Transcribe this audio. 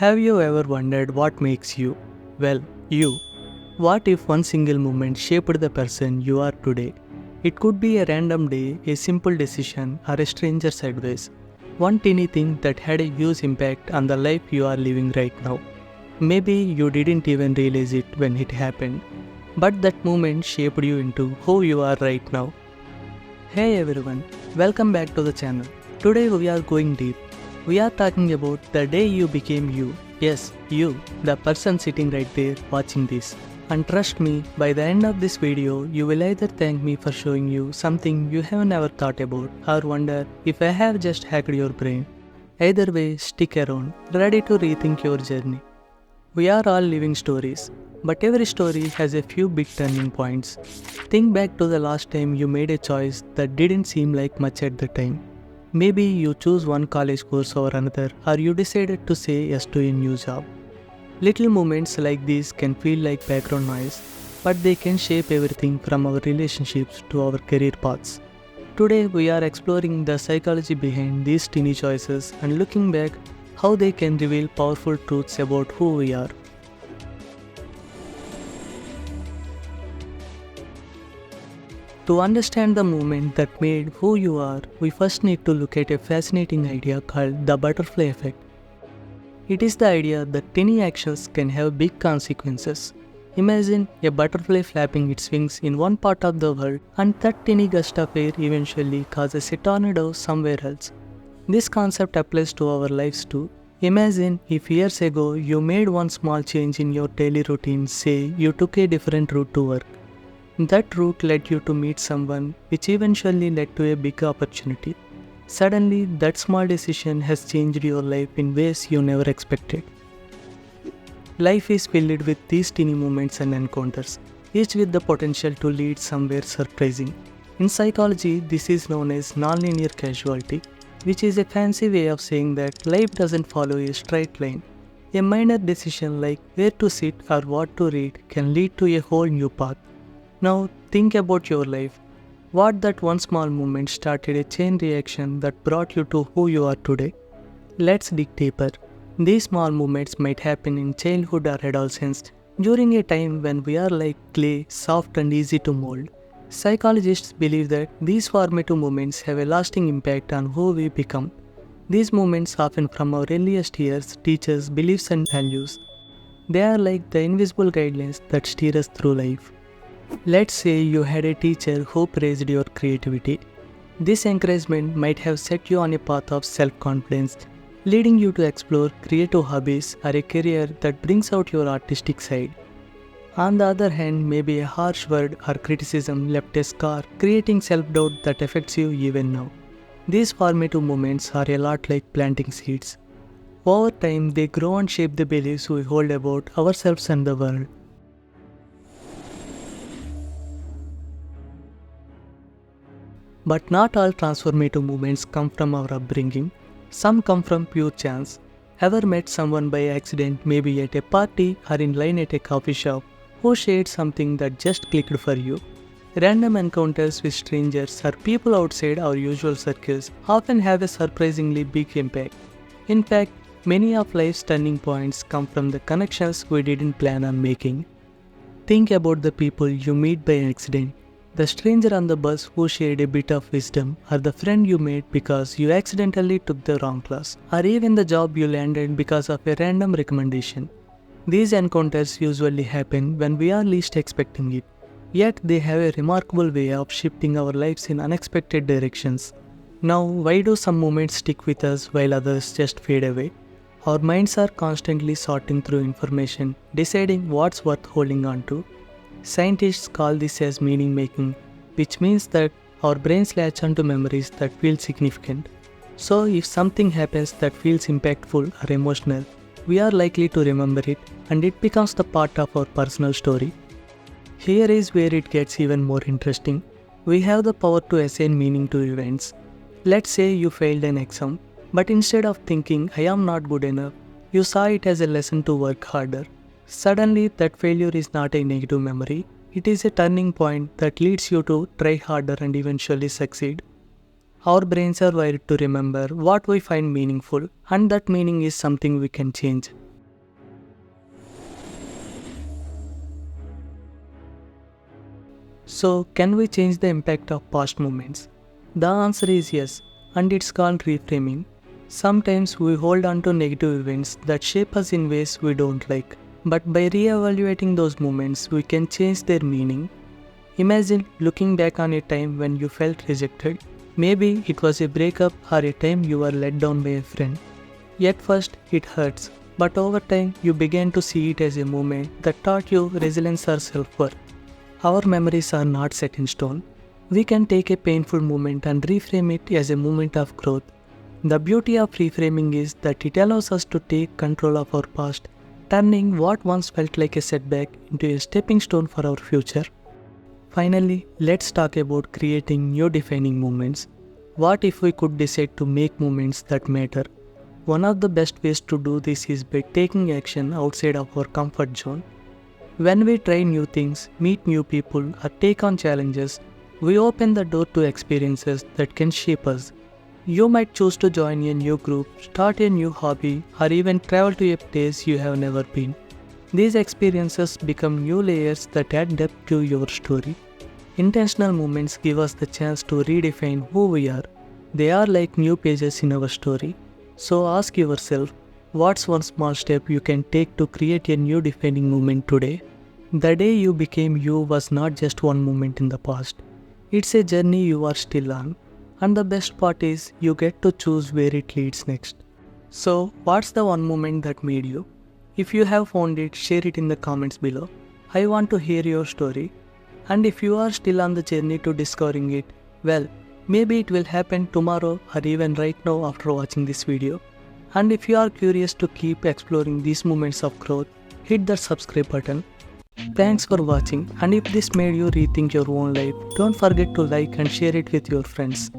Have you ever wondered what makes you, well, you? What if one single moment shaped the person you are today? It could be a random day, a simple decision, or a stranger's advice. One tiny thing that had a huge impact on the life you are living right now. Maybe you didn't even realize it when it happened, but that moment shaped you into who you are right now. Hey everyone, welcome back to the channel. Today we are going deep. We are talking about the day you became you. Yes, you, the person sitting right there watching this. And trust me, by the end of this video, you will either thank me for showing you something you have never thought about or wonder if I have just hacked your brain. Either way, stick around, ready to rethink your journey. We are all living stories, but every story has a few big turning points. Think back to the last time you made a choice that didn't seem like much at the time. Maybe you choose one college course over another, or you decided to say yes to a new job. Little moments like these can feel like background noise, but they can shape everything from our relationships to our career paths. Today we are exploring the psychology behind these tiny choices and looking back how they can reveal powerful truths about who we are. To understand the moment that made who you are, we first need to look at a fascinating idea called the butterfly effect. It is the idea that tiny actions can have big consequences. Imagine a butterfly flapping its wings in one part of the world, and that tiny gust of air eventually causes a tornado somewhere else. This concept applies to our lives too. Imagine if years ago you made one small change in your daily routine, say you took a different route to work. That route led you to meet someone, which eventually led to a big opportunity. Suddenly, that small decision has changed your life in ways you never expected. Life is filled with these tiny moments and encounters, each with the potential to lead somewhere surprising. In psychology, this is known as nonlinear causality, which is a fancy way of saying that life doesn't follow a straight line. A minor decision like where to sit or what to read can lead to a whole new path. Now think about your life. What that one small moment started a chain reaction that brought you to who you are today. Let's dig deeper. These small moments might happen in childhood or adolescence, during a time when we are like clay, soft and easy to mold. Psychologists believe that these formative moments have a lasting impact on who we become. These moments, often from our earliest years, teach us beliefs and values. They are like the invisible guidelines that steer us through life. Let's say you had a teacher who praised your creativity. This encouragement might have set you on a path of self-confidence, leading you to explore creative hobbies or a career that brings out your artistic side. On the other hand, maybe a harsh word or criticism left a scar, creating self-doubt that affects you even now. These formative moments are a lot like planting seeds. Over time, they grow and shape the beliefs we hold about ourselves and the world. But not all transformative moments come from our upbringing. Some come from pure chance. Ever met someone by accident, maybe at a party or in line at a coffee shop, who shared something that just clicked for you? Random encounters with strangers or people outside our usual circles often have a surprisingly big impact. In fact, many of life's turning points come from the connections we didn't plan on making. Think about the people you meet by accident. The stranger on the bus who shared a bit of wisdom, or the friend you made because you accidentally took the wrong class, or even the job you landed because of a random recommendation. These encounters usually happen when we are least expecting it, yet they have a remarkable way of shifting our lives in unexpected directions. Now, why do some moments stick with us while others just fade away? Our minds are constantly sorting through information, deciding what's worth holding on to. Scientists call this as meaning making, which means that our brains latch onto memories that feel significant. So if something happens that feels impactful or emotional, we are likely to remember it and it becomes the part of our personal story. Here is where it gets even more interesting. We have the power to assign meaning to events. Let's say you failed an exam, but instead of thinking I am not good enough, you saw it as a lesson to work harder. Suddenly, that failure is not a negative memory, it is a turning point that leads you to try harder and eventually succeed. Our brains are wired to remember what we find meaningful, and that meaning is something we can change. So, can we change the impact of past moments? The answer is yes, and it's called reframing. Sometimes we hold on to negative events that shape us in ways we don't like, but by re-evaluating those moments, we can change their meaning. Imagine looking back on a time when you felt rejected. Maybe it was a breakup or a time you were let down by a friend. At first, it hurts, but over time, you began to see it as a moment that taught you resilience or self-worth. Our memories are not set in stone. We can take a painful moment and reframe it as a moment of growth. The beauty of reframing is that it allows us to take control of our past, turning what once felt like a setback into a stepping stone for our future. Finally, let's talk about creating new defining moments. What if we could decide to make moments that matter? One of the best ways to do this is by taking action outside of our comfort zone. When we try new things, meet new people, or take on challenges, we open the door to experiences that can shape us. You might choose to join a new group, start a new hobby, or even travel to a place you have never been. These experiences become new layers that add depth to your story. Intentional moments give us the chance to redefine who we are. They are like new pages in our story. So ask yourself, what's one small step you can take to create a new defining moment today? The day you became you was not just one moment in the past. It's a journey you are still on. And the best part is you get to choose where it leads next. So, what's the one moment that made you? If you have found it, share it in the comments below. I want to hear your story. And if you are still on the journey to discovering it, well, maybe it will happen tomorrow or even right now after watching this video. And if you are curious to keep exploring these moments of growth, hit that subscribe button. Thanks for watching, and if this made you rethink your own life, don't forget to like and share it with your friends.